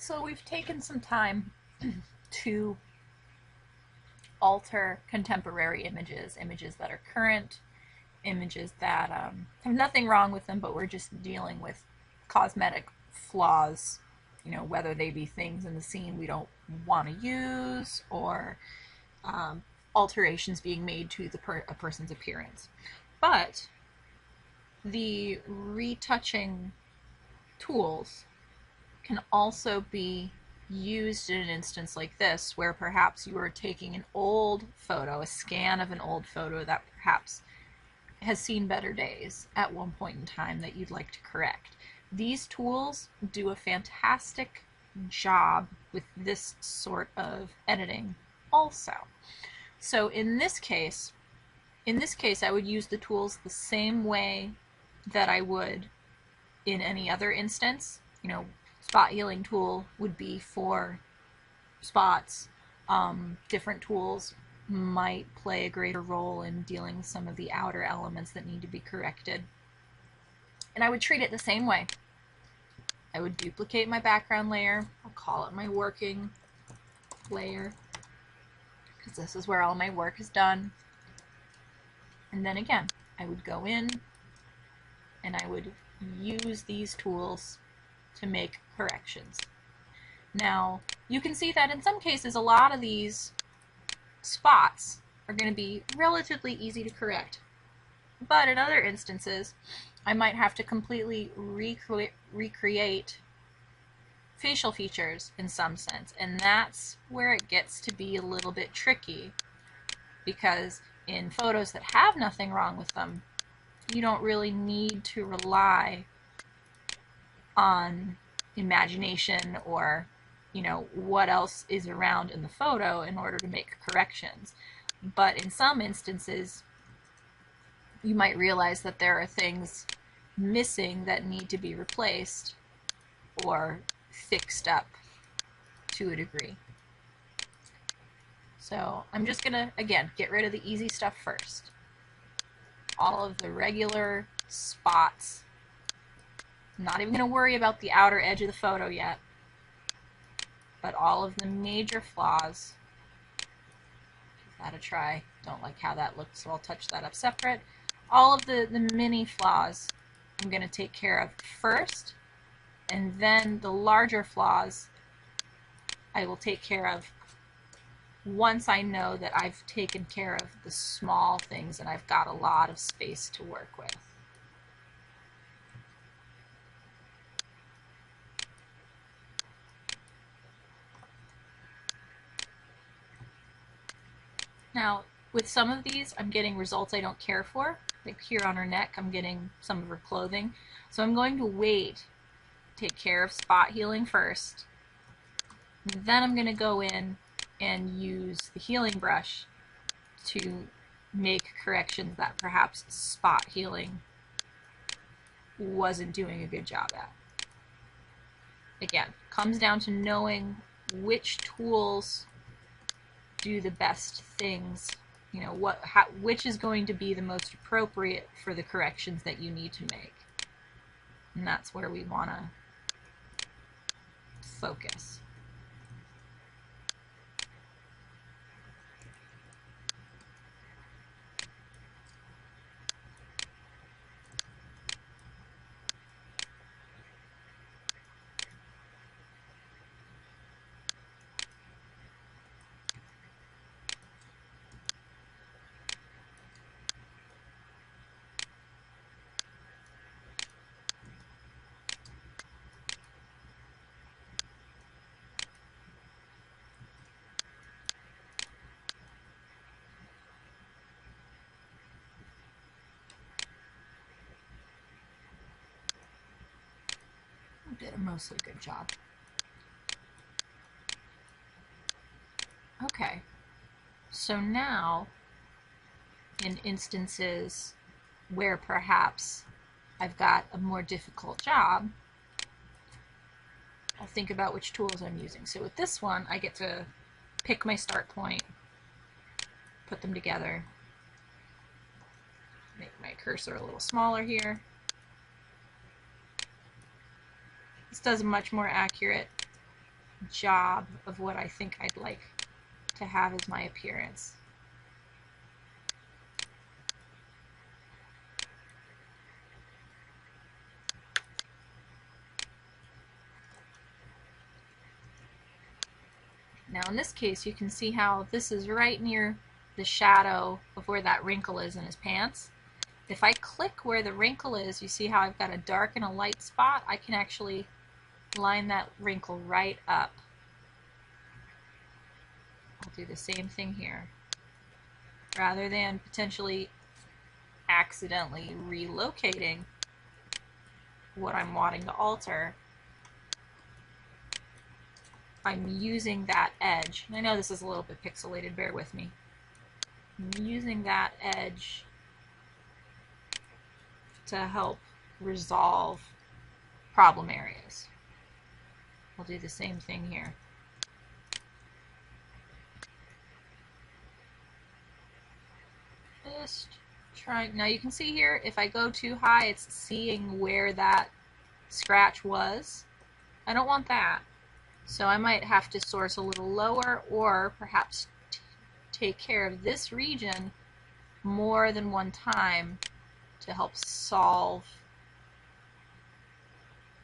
So we've taken some time to alter contemporary images, images that are current, images that have nothing wrong with them, but we're just dealing with cosmetic flaws, whether they be things in the scene we don't want to use or alterations being made to a person's appearance. But the retouching tools can also be used in an instance like this, where perhaps you are taking an old photo, a scan of an old photo that perhaps has seen better days at one point in time that you'd like to correct. These tools do a fantastic job with this sort of editing also. So in this case, I would use the tools the same way that I would in any other instance. Spot healing tool would be for spots. Different tools might play a greater role in dealing with some of the outer elements that need to be corrected. And I would treat it the same way. I would duplicate my background layer. I'll call it my working layer, because this is where all my work is done. And then again, I would go in and I would use these tools to make corrections. Now, you can see that in some cases, a lot of these spots are going to be relatively easy to correct. But in other instances, I might have to completely recreate facial features in some sense. And that's where it gets to be a little bit tricky, because in photos that have nothing wrong with them, you don't really need to rely on imagination or what else is around in the photo in order to make corrections. But in some instances, you might realize that there are things missing that need to be replaced or fixed up to a degree. So I'm just gonna, again, get rid of the easy stuff first. All of the regular spots. I'm not even going to worry about the outer edge of the photo yet, but all of the major flaws. Give that a try. Don't like how that looks, so I'll touch that up separate. All of the mini flaws I'm going to take care of first, and then the larger flaws I will take care of once I know that I've taken care of the small things and I've got a lot of space to work with. Now, with some of these, I'm getting results I don't care for. Like here on her neck, I'm getting some of her clothing. So I'm going to wait, take care of spot healing first. Then I'm going to go in and use the healing brush to make corrections that perhaps spot healing wasn't doing a good job at. Again, comes down to knowing which tools do the best things, which is going to be the most appropriate for the corrections that you need to make. And that's where we want to focus. Did a mostly good job. Okay, so now in instances where perhaps I've got a more difficult job, I'll think about which tools I'm using. So with this one, I get to pick my start point, put them together, make my cursor a little smaller here. This does a much more accurate job of what I think I'd like to have as my appearance. Now in this case, you can see how this is right near the shadow of where that wrinkle is in his pants. If I click where the wrinkle is, you see how I've got a dark and a light spot? I can actually line that wrinkle right up. I'll do the same thing here. Rather than potentially accidentally relocating what I'm wanting to alter, I'm using that edge. And I know this is a little bit pixelated, bear with me. I'm using that edge to help resolve problem areas. We'll do the same thing here. Just trying. Now you can see here, if I go too high, it's seeing where that scratch was. I don't want that. So I might have to source a little lower, or perhaps take care of this region more than one time to help solve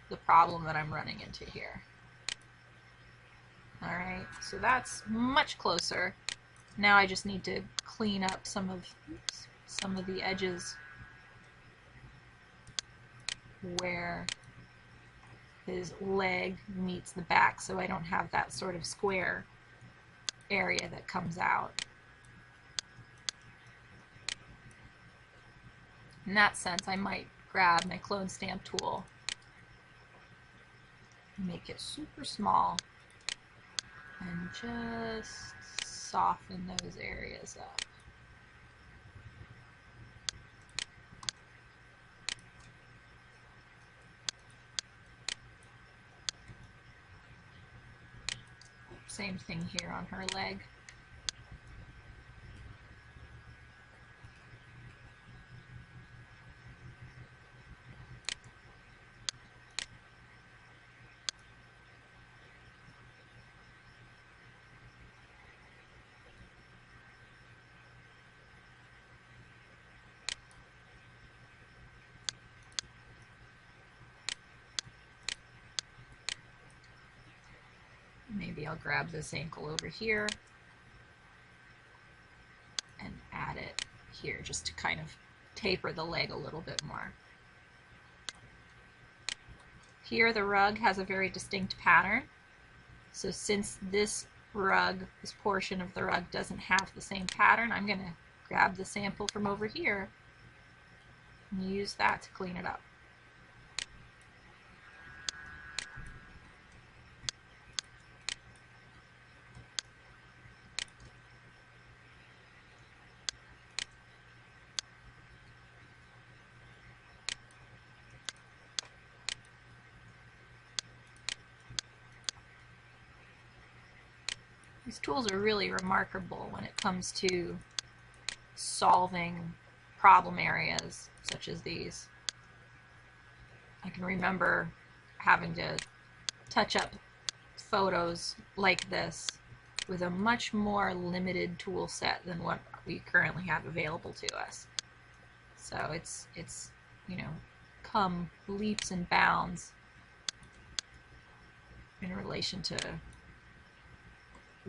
the problem that I'm running into here. Alright, so that's much closer. Now I just need to clean up some of the edges where his leg meets the back, so I don't have that sort of square area that comes out. In that sense, I might grab my clone stamp tool, make it super small, and just soften those areas up. Same thing here on her leg. Maybe I'll grab this ankle over here and add it here just to kind of taper the leg a little bit more. Here the rug has a very distinct pattern. So since this portion of the rug doesn't have the same pattern, I'm going to grab the sample from over here and use that to clean it up. These tools are really remarkable when it comes to solving problem areas such as these. I can remember having to touch up photos like this with a much more limited tool set than what we currently have available to us. So it's you know, come leaps and bounds in relation to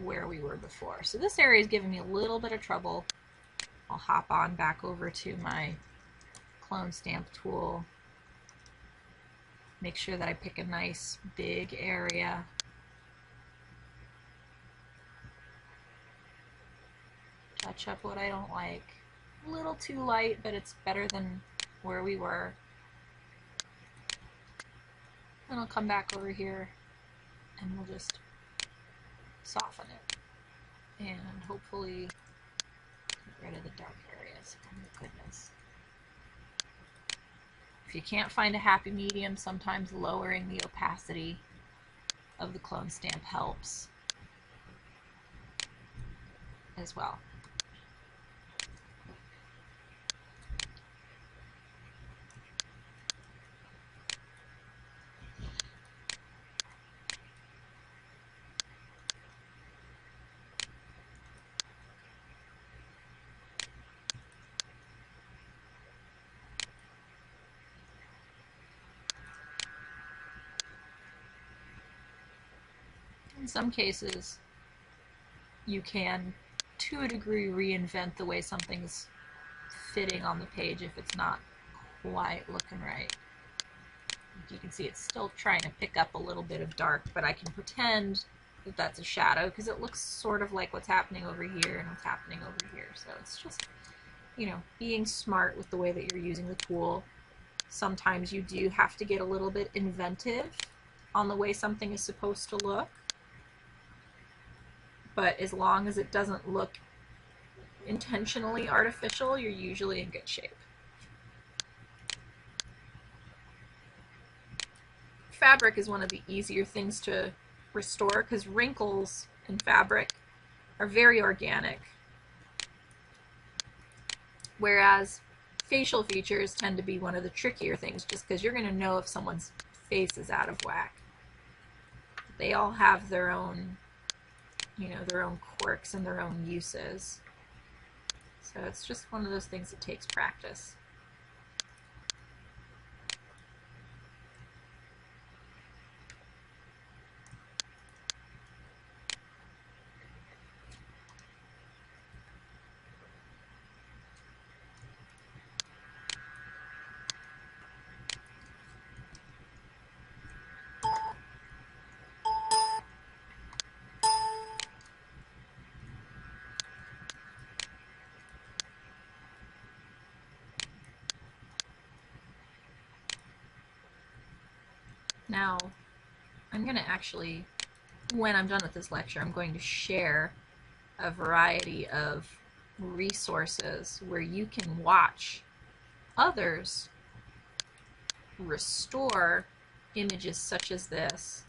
where we were before. So this area is giving me a little bit of trouble. I'll hop on back over to my clone stamp tool. Make sure that I pick a nice big area. Touch up what I don't like. A little too light, but it's better than where we were. Then I'll come back over here and we'll just soften it and hopefully get rid of the dark areas. Oh my goodness. If you can't find a happy medium, sometimes lowering the opacity of the clone stamp helps as well. In some cases, you can, to a degree, reinvent the way something's fitting on the page if it's not quite looking right. You can see it's still trying to pick up a little bit of dark, but I can pretend that that's a shadow because it looks sort of like what's happening over here and what's happening over here. So it's just, you know, being smart with the way that you're using the tool. Sometimes you do have to get a little bit inventive on the way something is supposed to look, but as long as it doesn't look intentionally artificial, you're usually in good shape. Fabric is one of the easier things to restore because wrinkles in fabric are very organic, whereas facial features tend to be one of the trickier things just because you're going to know if someone's face is out of whack. They all have their own, you know, their own quirks and their own uses. So it's just one of those things that takes practice. Now, I'm going to actually, when I'm done with this lecture, I'm going to share a variety of resources where you can watch others restore images such as this,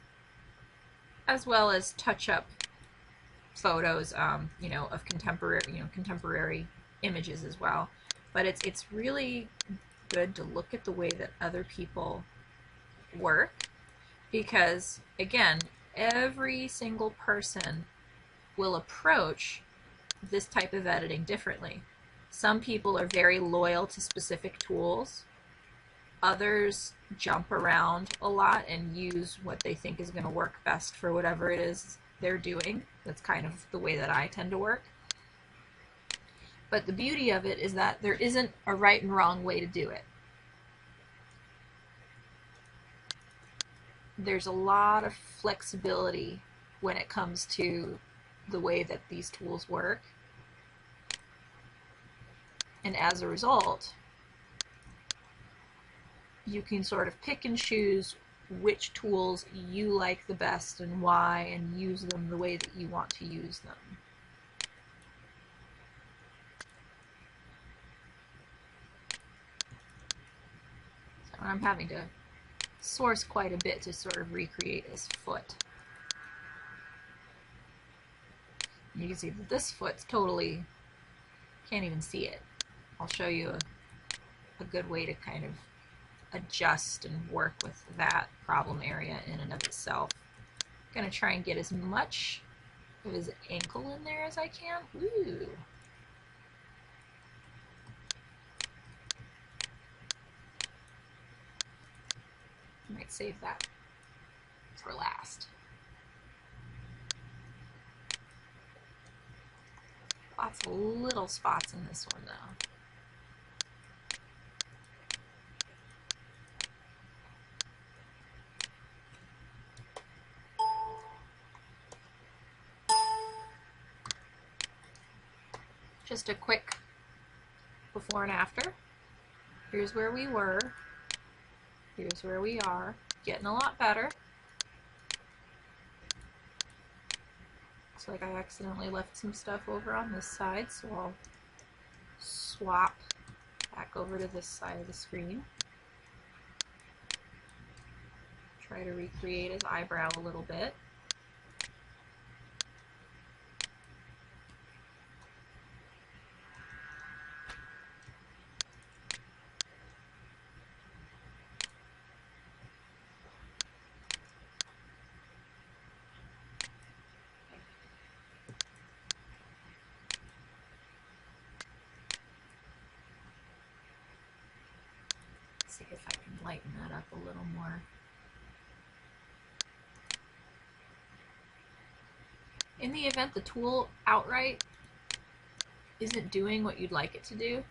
as well as touch up photos, you know, of contemporary images as well. But it's really good to look at the way that other people work, because again, every single person will approach this type of editing differently. Some people are very loyal to specific tools. Others jump around a lot and use what they think is going to work best for whatever it is they're doing. That's kind of the way that I tend to work. But the beauty of it is that there isn't a right and wrong way to do it. There's a lot of flexibility when it comes to the way that these tools work. And as a result, you can sort of pick and choose which tools you like the best and why, and use them the way that you want to use them. So I'm having to source quite a bit to sort of recreate his foot. You can see that this foot's totally, can't even see it. I'll show you a good way to kind of adjust and work with that problem area in and of itself. I'm going to try and get as much of his ankle in there as I can. Ooh. I might save that for last. Lots of little spots in this one though. Just a quick before and after. Here's where we were. Here's where we are. Getting a lot better. Looks like I accidentally left some stuff over on this side, so I'll swap back over to this side of the screen. Try to recreate his eyebrow a little bit. See if I can lighten that up a little more. In the event the tool outright isn't doing what you'd like it to do,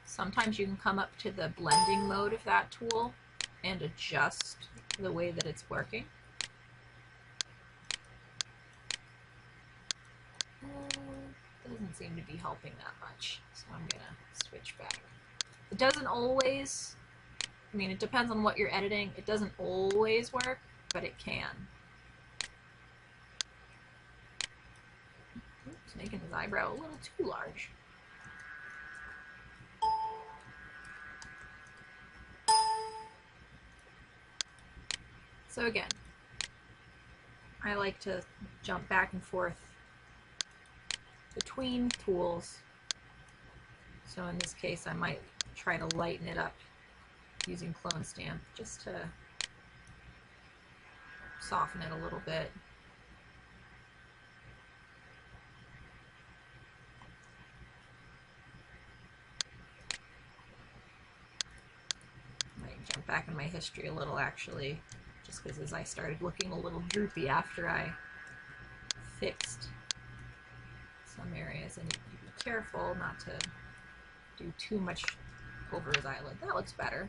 sometimes you can come up to the blending mode of that tool and adjust the way that it's working. Doesn't seem to be helping that much, so I'm gonna switch back. It doesn't always, I mean, it depends on what you're editing. It doesn't always work, but it can. Oops, making his eyebrow a little too large. So again, I like to jump back and forth between tools. So in this case, I might try to lighten it up using Clone Stamp just to soften it a little bit. Might jump back in my history a little actually, just because as I started looking a little droopy after I fixed some areas, and you be careful not to do too much over his eyelid. That looks better.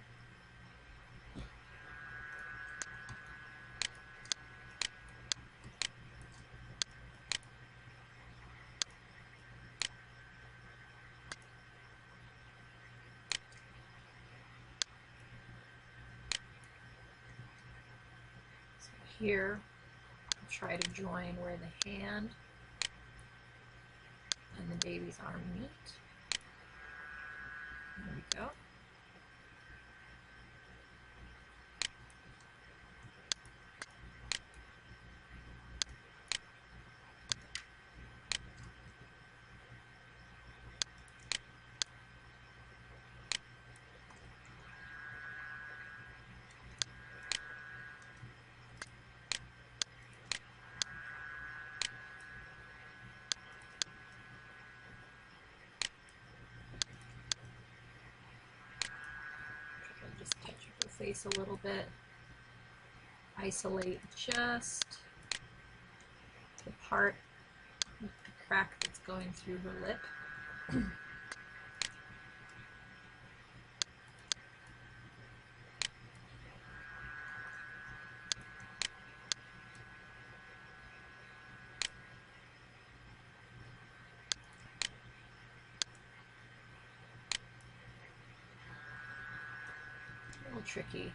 So here, I'll try to join where the hand and the baby's arm meet. There we go. Just touch up the face a little bit. Isolate just the part, the crack that's going through her lip. A little tricky.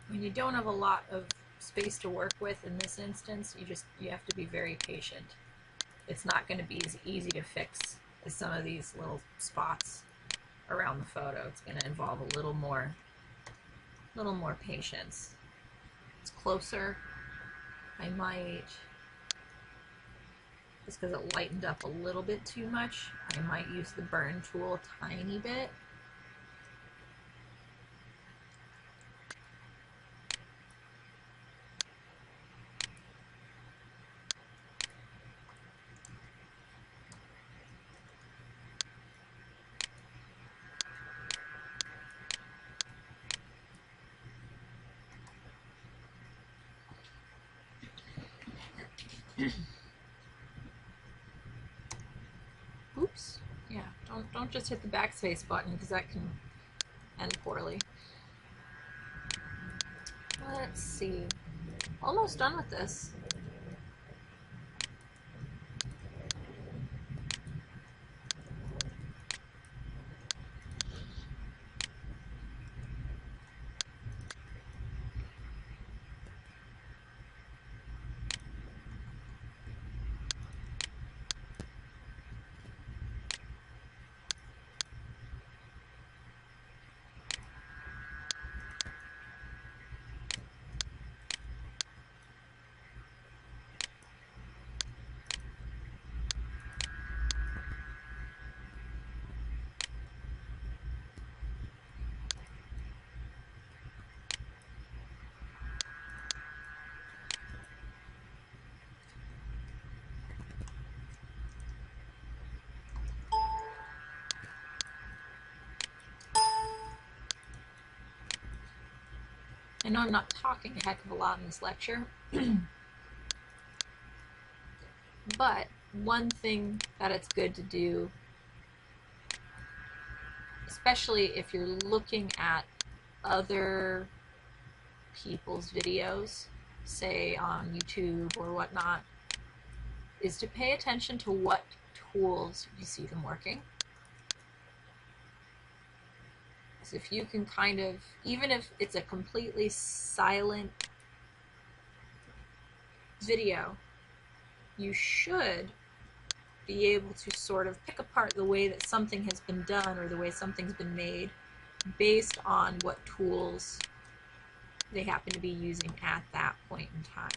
When you don't have a lot of space to work with in this instance, you have to be very patient. It's not going to be as easy to fix as some of these little spots around the photo. It's going to involve a little more patience. It's closer. I might, just because it lightened up a little bit too much, I might use the burn tool a tiny bit. Oops. Yeah, don't just hit the backspace button because that can end poorly. Let's see. Almost done with this. I know I'm not talking a heck of a lot in this lecture, but one thing that it's good to do, especially if you're looking at other people's videos, say on YouTube or whatnot, is to pay attention to what tools you see them working. So if you can kind of, even if it's a completely silent video, you should be able to sort of pick apart the way that something has been done or the way something's been made based on what tools they happen to be using at that point in time.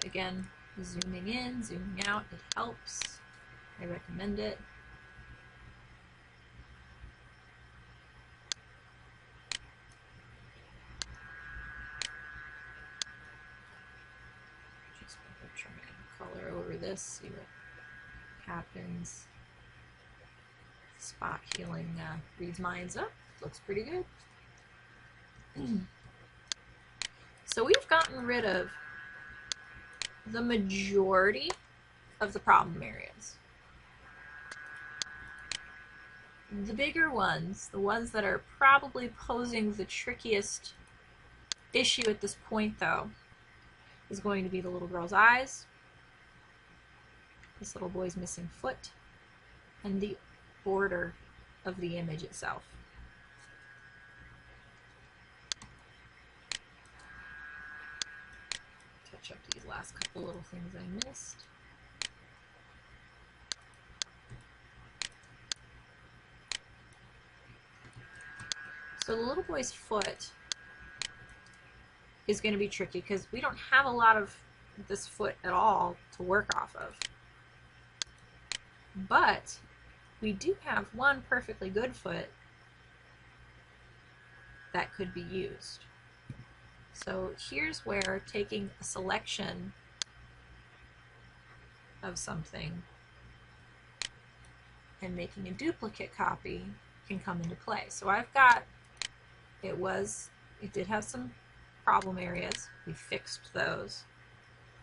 Again, zooming in, zooming out, it helps. I recommend it. Just try and color over this, see what happens. Spot healing reads minds up. Looks pretty good. So we've gotten rid of the majority of the problem areas. The bigger ones, the ones that are probably posing the trickiest issue at this point though, is going to be the little girl's eyes, this little boy's missing foot, and the border of the image itself. Touch up these last couple little things I missed. So the little boy's foot is going to be tricky because we don't have a lot of this foot at all to work off of. But we do have one perfectly good foot that could be used. So here's where taking a selection of something and making a duplicate copy can come into play. So I've got, it did have some problem areas. We fixed those.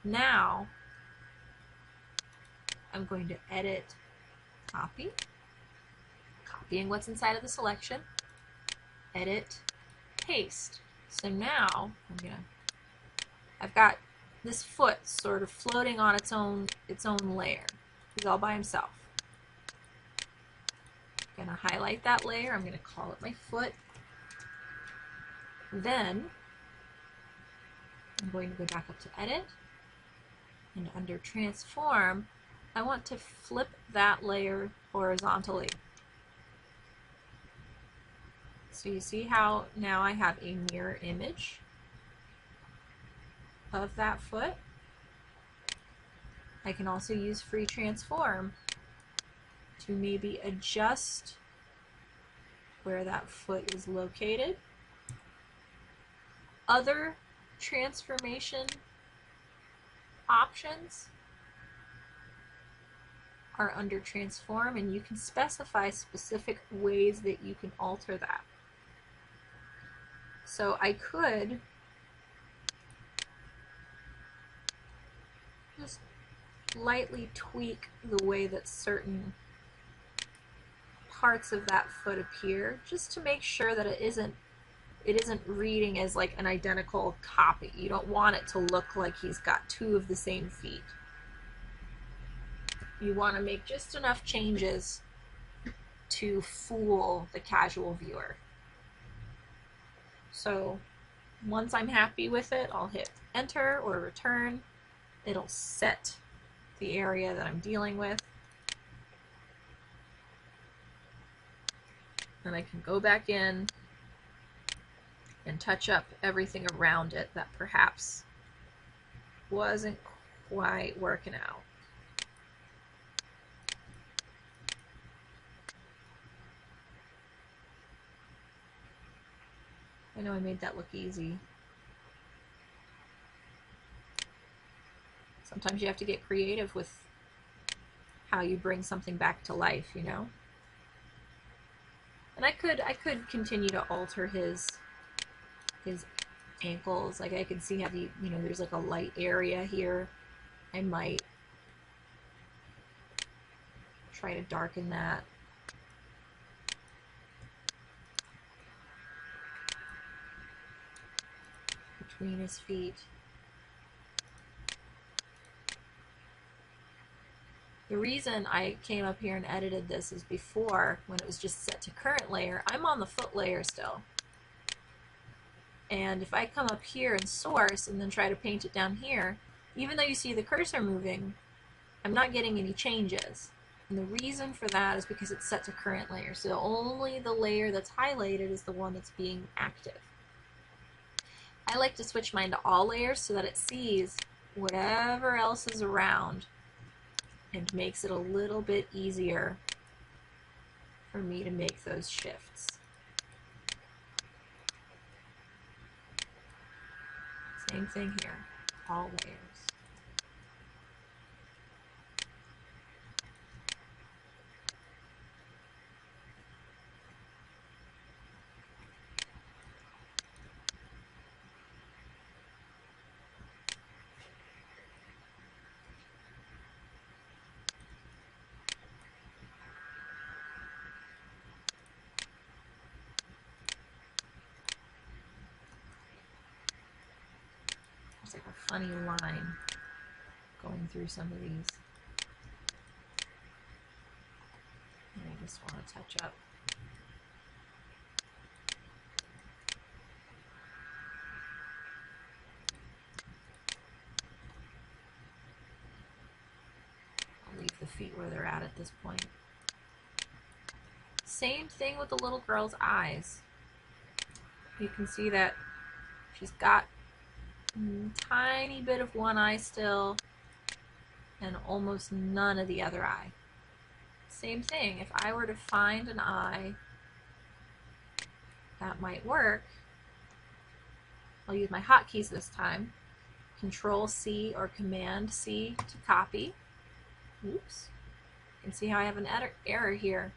Now I'm going to edit, copy, copying what's inside of the selection, edit, paste. So now I've got this foot sort of floating on its own layer. He's all by himself. I'm going to highlight that layer. I'm going to call it my foot. Then I'm going to go back up to edit, and under transform, I want to flip that layer horizontally. So you see how now I have a mirror image of that foot. I can also use free transform to maybe adjust where that foot is located. Other transformation options are under transform, and you can specify specific ways that you can alter that. So I could just lightly tweak the way that certain parts of that foot appear, just to make sure that it isn't reading as like an identical copy. You don't want it to look like he's got two of the same feet. You want to make just enough changes to fool the casual viewer. So Once I'm happy with it, I'll hit enter or return. It'll set the area that I'm dealing with. And I can go back in and touch up everything around it that perhaps wasn't quite working out. I know I made that look easy. Sometimes you have to get creative with how you bring something back to life, you know? And I could continue to alter his ankles. Like I can see how the, you know, there's like a light area here. I might try to darken that. Between his feet. The reason I came up here and edited this is before, when it was just set to current layer, I'm on the foot layer still. And if I come up here and source and then try to paint it down here, even though you see the cursor moving, I'm not getting any changes. And the reason for that is because it's set to current layer. So only the layer that's highlighted is the one that's being active. I like to switch mine to all layers so that it sees whatever else is around and makes it a little bit easier for me to make those shifts. Same thing here, all layers. There's like a funny line going through some of these. And I just want to touch up. I'll leave the feet where they're at this point. Same thing with the little girl's eyes. You can see that she's got a tiny bit of one eye still and almost none of the other eye. Same thing, if I were to find an eye that might work, I'll use my hotkeys this time. Control C or Command C to copy. Oops. You can see how I have an error here.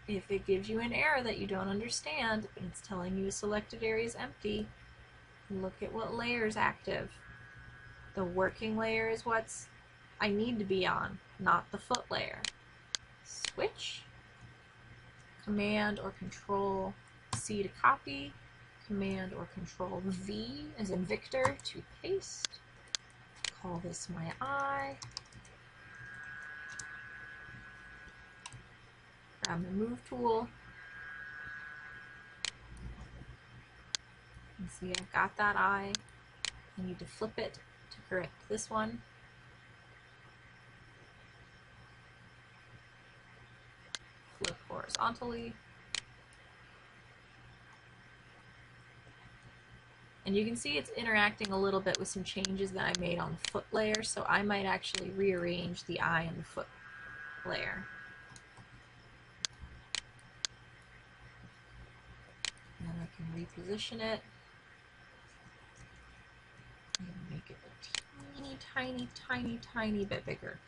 If it gives you an error that you don't understand and it's telling you a selected area is empty, look at what layer is active. The working layer is what's I need to be on, not the foot layer. Switch. Command or Control C to copy. Command or Control V as in Victor to paste. Call this my eye. Grab the Move tool. And see, I've got that eye. I need to flip it to correct this one. Flip horizontally. And you can see it's interacting a little bit with some changes that I made on the foot layer, so I might actually rearrange the eye and the foot layer. And I can reposition it and make it a tiny bit bigger.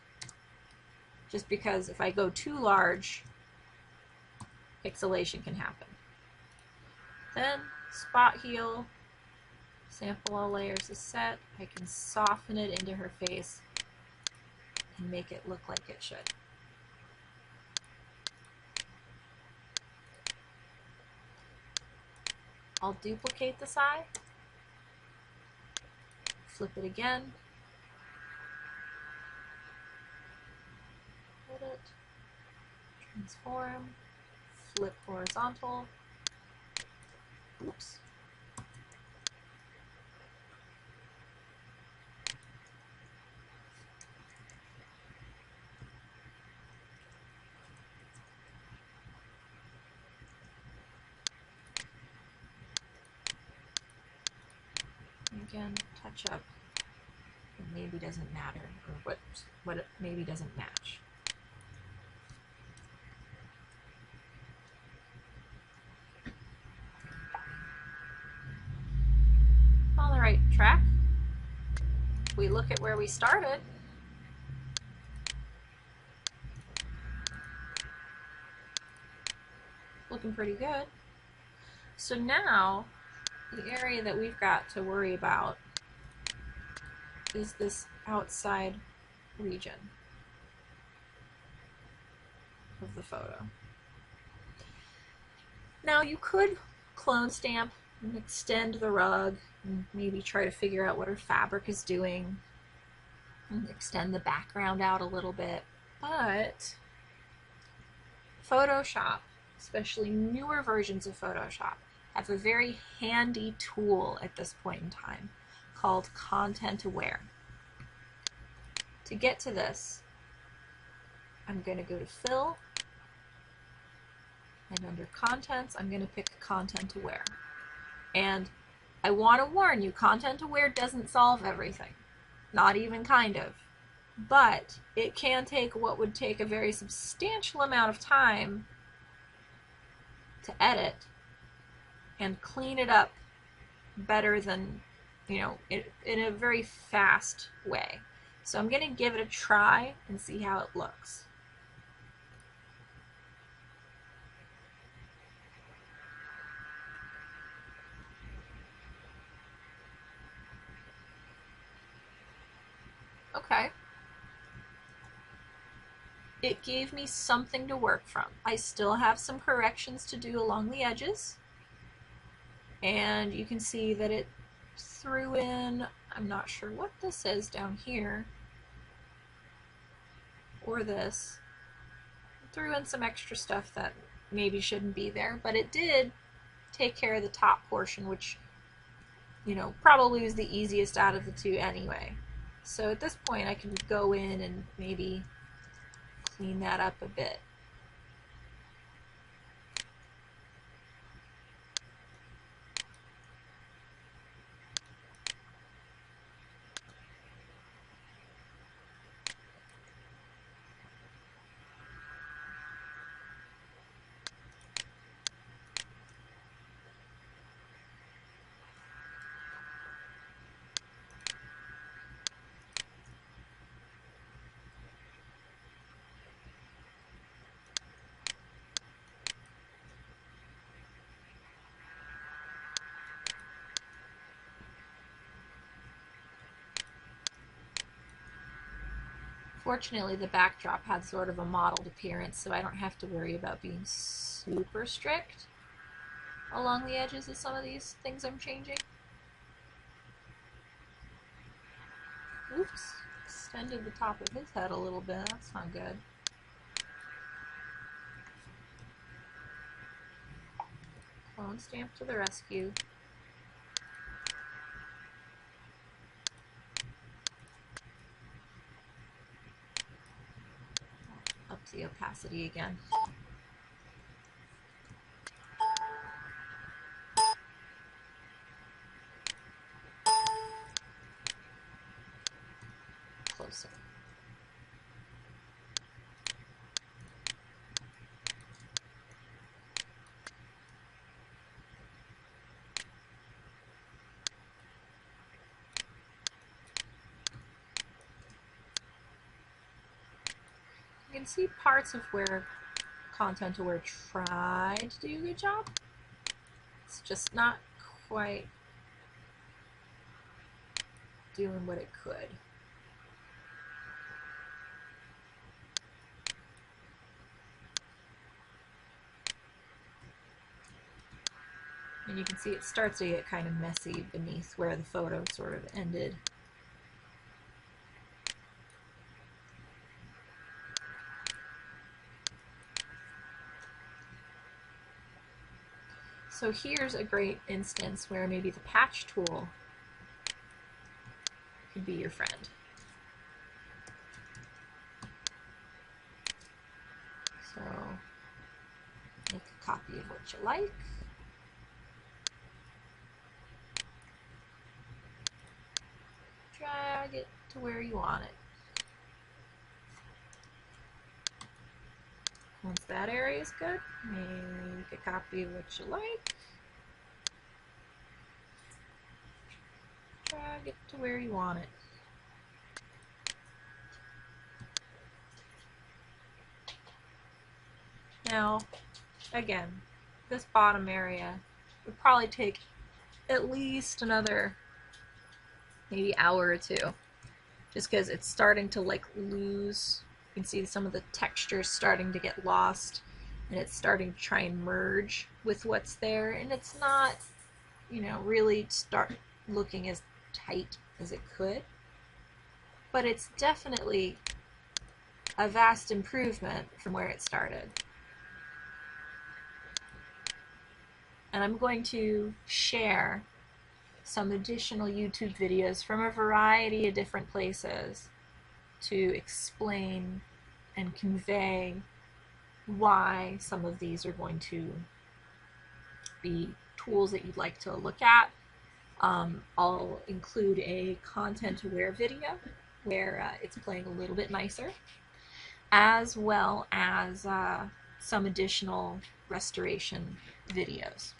Just because if I go too large, pixelation can happen. Then spot heal, sample all layers is set. I can soften it into her face and make it look like it should. I'll duplicate this eye, flip it again, hit it, transform, flip horizontal, oops, again, touch up what maybe doesn't matter, or what it maybe doesn't match. On the right track. If we look at where we started, looking pretty good. So now the area that we've got to worry about is this outside region of the photo. Now you could clone stamp and extend the rug and maybe try to figure out what her fabric is doing and extend the background out a little bit, but Photoshop, especially newer versions of Photoshop, have a very handy tool at this point in time called Content Aware. To get to this, I'm going to go to Fill, and under Contents, I'm going to pick Content Aware. And I want to warn you, Content Aware doesn't solve everything. Not even kind of. But it can take what would take a very substantial amount of time to edit and clean it up better than, in a very fast way. So I'm going to give it a try and see how it looks. Okay. It gave me something to work from. I still have some corrections to do along the edges. And you can see that it threw in, I'm not sure what this is down here, or this. It threw in some extra stuff that maybe shouldn't be there, but it did take care of the top portion, which, probably was the easiest out of the two anyway. So at this point I can go in and maybe clean that up a bit. Fortunately, the backdrop had sort of a mottled appearance, so I don't have to worry about being super strict along the edges of some of these things I'm changing. Oops, extended the top of his head a little bit. That's not good. Clone stamp to the rescue. Up the opacity again. Closer. You can see parts of where Content Aware tried to do a good job. It's just not quite doing what it could. And you can see it starts to get kind of messy beneath where the photo sort of ended. So here's a great instance where maybe the patch tool could be your friend. So make a copy of what you like. drag it to where you want it. Once that area is good, make a copy of what you like. Drag it to where you want it. Now, again, this bottom area would probably take at least another maybe hour or two, just because it's starting to like lose. You can see some of the textures starting to get lost, and it's starting to try and merge with what's there, and it's not, you know, really start looking as tight as it could, but it's definitely a vast improvement from where it started. And I'm going to share some additional YouTube videos from a variety of different places to explain and convey why some of these are going to be tools that you'd like to look at. I'll include a content-aware video where it's playing a little bit nicer, as well as some additional restoration videos.